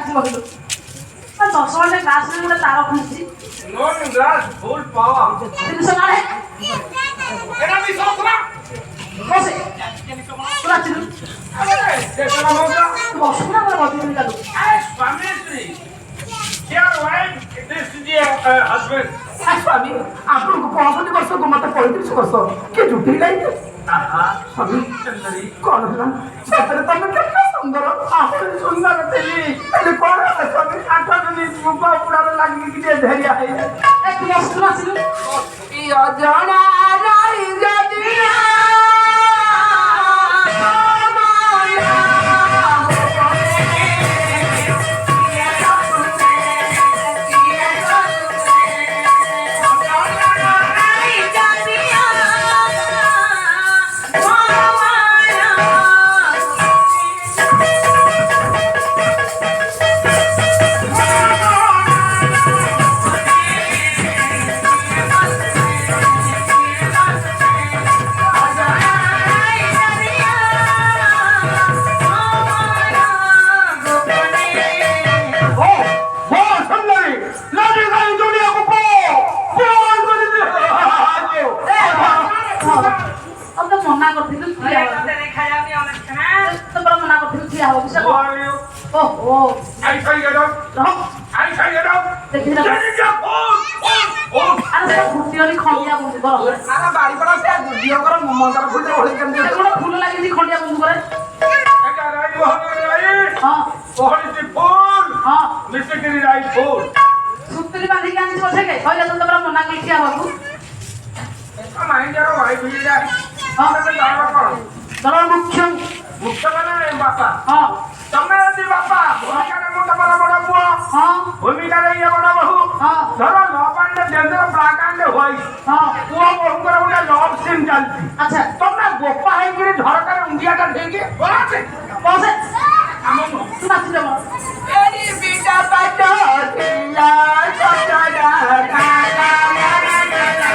ଆସିବ କିନ୍ତୁ 10 ଘଣ୍ଟା କ୍ଲାସରେ ଗୋଟେ ତାର ଖୁସି नो ग्लास फुल पावर 300 ମାଳେ एरा भी सोचला ବସେ ପୁରା ଚିଲୁ अरे देखला मोगा ତୁ ବସୁ ନା ମୋର ବଦି ଚାଲୁ स्वामी Shri your wife this is your husband स्वामी आपको 65 वर्ष को मत 35 वर्ष के जुटी नहीं आहा स्वामी सुंदरी कौन है सतरे तब कितना सुंदर आप सुंदर थी पहले कौन है स्वामी आठ दिन मुका पूरा लगी कि धैर्य है ଏ ତୁ ବସୁ ନା ଚିଲୁ यो जना राई जदिया अब तो मना करथिलु ठिया हो तो बड़ा मना करथिलु ठिया हो किसे Who are you? ओहो I say get up. रह I say get up. देखि ना Get it up. Oh. अरे सब फुटियोनी खंडिया बंद कर मारा बाड़ी पड़ा से गुडियो कर मंदर फुटे होले केमते ଗୋଟେ ଫୁଲ ଲାଗିଛି ଖଣ୍ଡିଆ ବନ୍ଧୁ କରେ Eka right right. ହଁ What is the fool? ହଁ Mistakenly right fool. ସୁତଲି ବାନ୍ଧିକି ଆଣିଛି ବସେକେ କହିଲେ ତ ତମର ମନା କରି ଠିଆ ହବାକୁ Mind your wife is that. ହଁ ତମେ ଜାଣିବ କଣ? ଦଳ ମୁଖ୍ୟ ମୁଖ୍ୟ ମାନେ ବାପା। ହଁ ତମେ ଯଦି ବାପା ଭୂମିକାରେ ମୁଁ ତମର ବଡ ପୁଅ ହଁ ଭୂମିକାରେ ଇଏ ବଡ ବୋହୂ ହଁ ଧର ଲବାଣ୍ଡ ଜେନ୍ଦର ବ୍ଲାକ୍ ଆଣ୍ଡ ହ୍ୱାଇଟ୍ ହଁ ପୁଅ ବୋହୂଙ୍କର ଗୋଟେ ଲଭ୍ ସିନ୍ ଚାଲିଛି ଆଚ୍ଛା ତମେ ଗୋପା ହେଇକିରି ଝରକାରେ ଉଣ୍ଡିଆଟା ଦେଇକି ବଳାશે ବସେ ଆମ ତୁ ନାଚି ଦେବ एरी बेटा बटो दिला सजना काला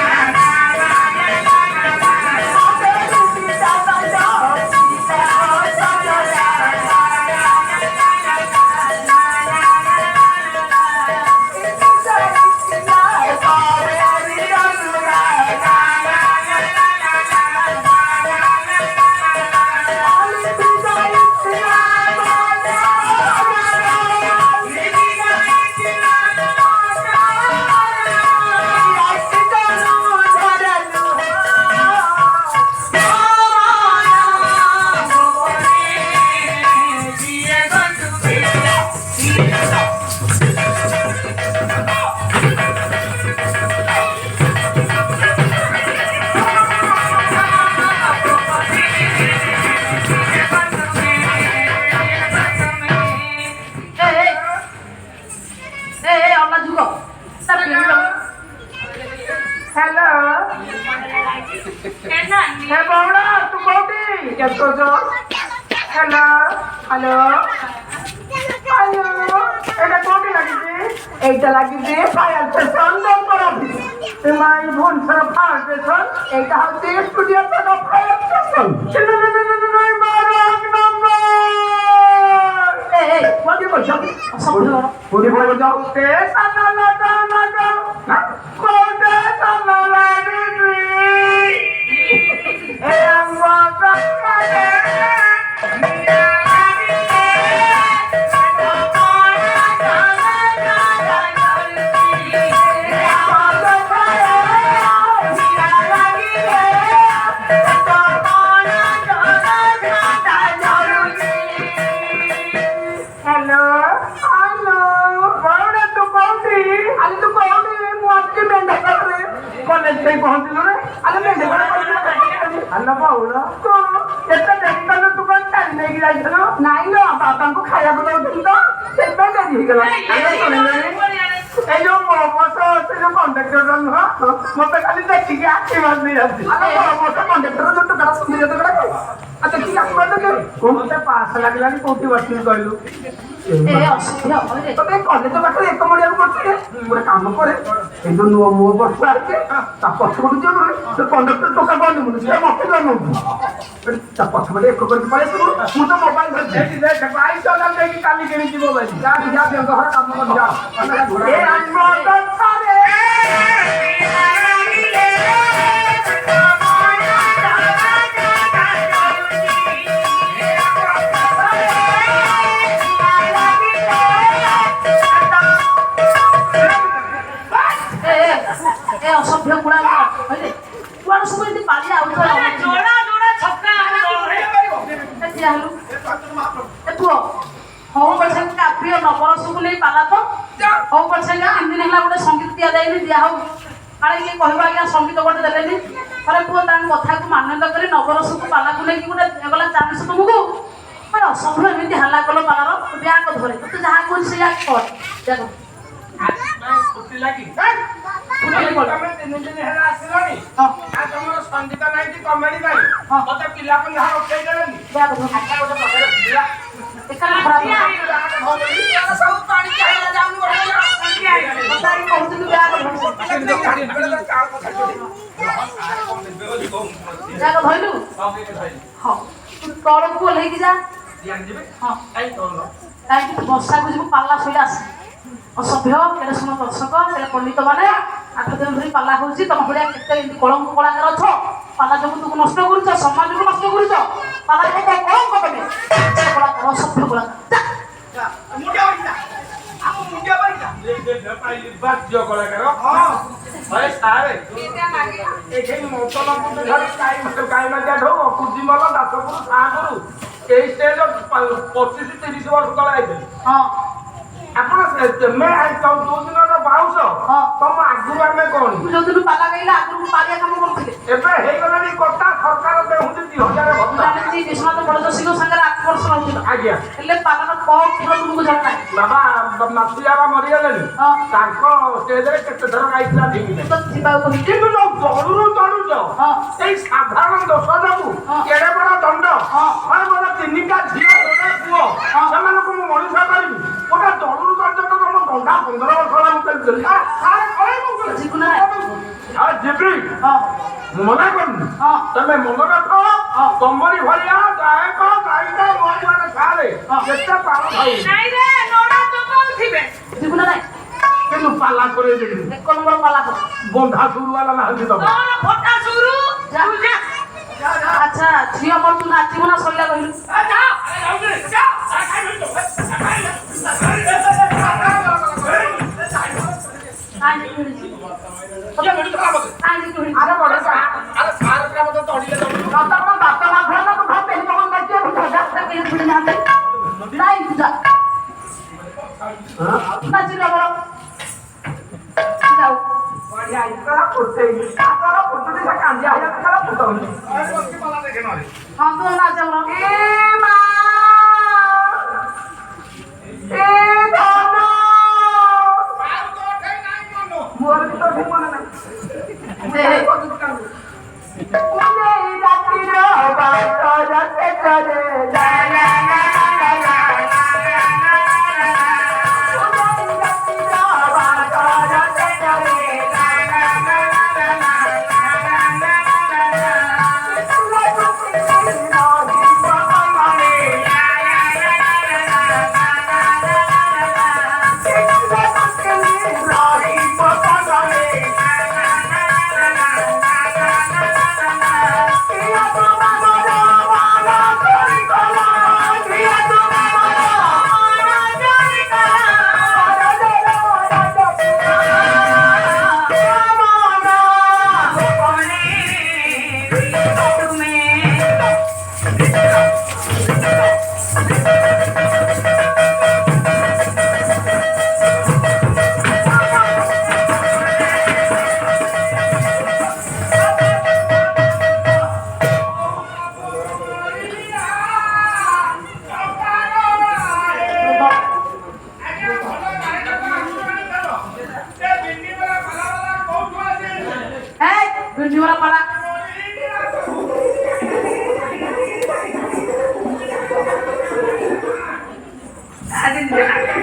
हेलो हे बौड़ा तू कोठी क्या सोचो हेलो हेलो हेलो एटा कोठी लागिছে এইটা লাগিছে ফায়ার স্টেশন নম্বর অফিস তোমার ফোন সর ফায়ার স্টেশন এইটা হচ্ছে স্টুডিও থেকে ফায়ার স্টেশন মারো এক নম্বর এই বলি বলছো বলি বলছো তে সানা লাগা লাগা কোটে সানা লাগি এ আমবা কালে पहुंचलो रे अरे मेंढे अल्लाह बाउला तो एटा देखि कल तू कोन टाइम नेगी जाइछलो नाइ लो बाबा को खाया दउथिल तो सेटा देरी हो गेला अरे सुनले ए जो मोमोस से जो कंडक्टर रन हो मते खाली देखि के आखि मार नहीं जाती अरे मोमोस कंडक्टर जो टुकड़ा सुन दे तो अच्छा ठीक है कोणते पास लागलानी कोठी बसली कहलु ए ଅସୁବିଧା ହବରେ तो कॉलेज पाखे एक मरिया पड़े गोटे काम करे ए जो नुआ मुह बस आके ता पछपट जो तो कंडक्टर टोका बंद मुझे से मत जानो ता पछपट एक कर पड़े तू मु तो मोबाइल धर देख भाई चला लेके काली केनी जीवो भाई जा जा घर काम कर जा ए अनमोल सारे ଏ ଅସଭ୍ୟ ଗୁଡା କହିଲେ କୁଆଡେ ସବୁ ଏମିତି ପାଳି ଆଉଛ जोड़ा जोड़ा छक्का ହେଲୁ ଏ ପୁଅ ହଉ ପଛେ କାବ୍ୟ ନବରସକୁ ନେଇ ପାଲା ତ ହଉ ପଛେ 3 ଦିନ ହେଲା ଗୋଟେ ସଙ୍ଗୀତ ଦିଆଯାଇନି ଦିଆ ହଉ କାଳେ କିଏ କହିବ ଆଜ୍ଞା ସଙ୍ଗୀତ ଗୋଟେ ଦେଲେନି ଥରେ ପୁଅ ତାଙ୍କ କଥାକୁ ମାନ୍ୟତା କରି ନବରସକୁ ପାଲାକୁ ନେଇକି ଗୋଟେ ଗଲା ଚାନ୍ସ ତମକୁ ଅସଭ୍ୟ ଏମିତି ହାଲ୍ଲା କଲ ପାଲାର ବ୍ୟାଗ ଧରେ ତୁ ଯାହା କହୁଛି ସେଇଆ କର ଦେଖ छुट्टी लगी ଛୁଟି ପଡ तमे 3 दिन हेला आसिलोनी ହଁ आ तमरो संगीत नाही कि कॉमेडी नाही ହଁ मते पिला पण हा उठेई देलेनी ବ୍ୟାଗ ଧର आटा गोटे पकड़े पिला ଏକା ଖରାପ सब पानी चाहिए जाऊन बोल କଥାରେ କହୁଥିଲି ବ୍ୟାଗ ଧଇଲୁ ହଁ ତୁ ତଳକୁ ଓହ୍ଲେଇକି ଯା ହଁ କାହିଁକି ବର୍ଷାକୁ ଯିବୁ ପାଲା ଶୋଇଲେ ଆସି ଅସଭ୍ୟ କେତେ ସମୟ ଦର୍ଶକ କେତେ ପଣ୍ଡିତ ମାନେ 8 ଦିନ ଧରି ପାଲା ହଉଛି ତମ ଭଳିଆ କେତେ ଏମିତି କଳଙ୍କ କଳାକାର ଅଛ ପାଲା ଯୋଗୁଁ ତୁକୁ ନଷ୍ଟ କରୁଛ ସମାଜକୁ ନଷ୍ଟ କରୁଛ ପାଲା ଯୋଗୁଁ କଳଙ୍କ ତମେ କଳାକାର ଅସଭ୍ୟ କଳାକାର मुंडिया बैठा हम मुंडिया बैठा ले दे पाइली बात जो कलाकार हां भाई सारे एखे मोतला पुट धर काई मजा ढो कुजी मल दासपुर सागुरु ए स्टेज 25 30 वर्ष तले आइते ହଁ ଆପଣ मैं जो दिन बाउस ହଁ तम आगु आमे कोन ତୁ ଯୋଉଦିନ ପାଲା ଗାଇଲେ ଆଗରୁ ପାଲିଆ କାମ କରୁଥିଲେ ଏବେ ହେଇଗଲାନି କଟା ସରକାର ଦେହୁଛି 2000 ଭତ୍ତା ଜାଣିଛି ବିଶ୍ୱନାଥ ବଳଦୋଷୀଙ୍କ ସାଙ୍ଗରେ 8 ବର୍ଷ ରହିଥିଲା ଆଜ୍ଞା ହେଲେ ପାଲାର କଣ ଥିବ ତୁମକୁ ଜଣା ନାହିଁ ବାବା ମାସିଆବା ମରିଗଲେନି ହଁ ତାଙ୍କ ସ୍ଟେଜରେ କେତେ ଥର ଗାଇଥିଲା ଠିକ୍ ତୁ ନାହିଁ ତ ଯିବାକୁ କହିଲି କିନ୍ତୁ ଯୋଉ ଦଳୁରୁ ଚଢୁଛ ହଁ ସେଇ ସାଧାରଣ ଦୋଷ ଯୋଗୁ ହଁ। କେଡେ ବଡ ଦଣ୍ଡ ହଁ। ମୋର 3ଟା ଝିଅ 2ଟା ପୁଅ ହଁ। ସେମାନଙ୍କୁ ମୁଁ ମଣିଷ କରିବି ଗୋଟେ ଦଳୁରୁ ଚଢୁଛ ତ ତମ ଦଣ୍ଡା 15 ବର୍ଷ ହେଲା ମୁଁ କହିଲି ସାର୍ କହିବୁ ଯିବୁ ନା ଆଉ ଯିବି ହଁ ମୁଁ ମନା କରୁନି ହଁ ତମେ ମନେ ରଖ ହଁ। ତମରି ଭଳିଆ ଗାୟକ ଗାୟିକା ମୋର ସାରେ ହଁ। କେତେ ପାଳ ଖାଉ ନାଇଁ ରେ ନଡା ଚକଉଥିବେ ଯିବୁ ନା ନାଇଁ କିନ୍ତୁ ପାଲା କରେଇ ଦେବି 1 ନମ୍ବର ପାଲା କର ବନ୍ଧା ସୁରୁବାଲା ନାହାନ୍ତି ତମ ତୋର ଫଟା ସୁରୁ ଯା। ତୁ ଯା ଆଚ୍ଛା ଝିଅ ମୋର ତୁ ନାଚିବୁ ନା ସରିଲା କହିଲୁ କାହିଁକି ଭିଡ଼ିଛି କାହିଁକି ଭିଡ଼ିଛି अरे बड़े का ତମେ दाता दाता ना भरना तो भात नहीं पकड़ बैठे बुझा ରାସ୍ତା କେହି ଭିଡ଼ି ନାହାନ୍ତି ନାଇଁ ତୁ ଯା ନାଚିଲୁ ଆମର ଯାଉ बढ़िया इतना पुट्टे तारा पुट्टे से कांजा है तारा पुट्टे ହଁ ତୁ ନାଚ ଆମର ए मां ए धनो मोर भी तो भी मन नहीं मुझे राती रो बात रते करे ला ला ला ला ला मुझे राती रो बात रते करे ला ला ला ला ला ला ला ला ला ला ଆଜି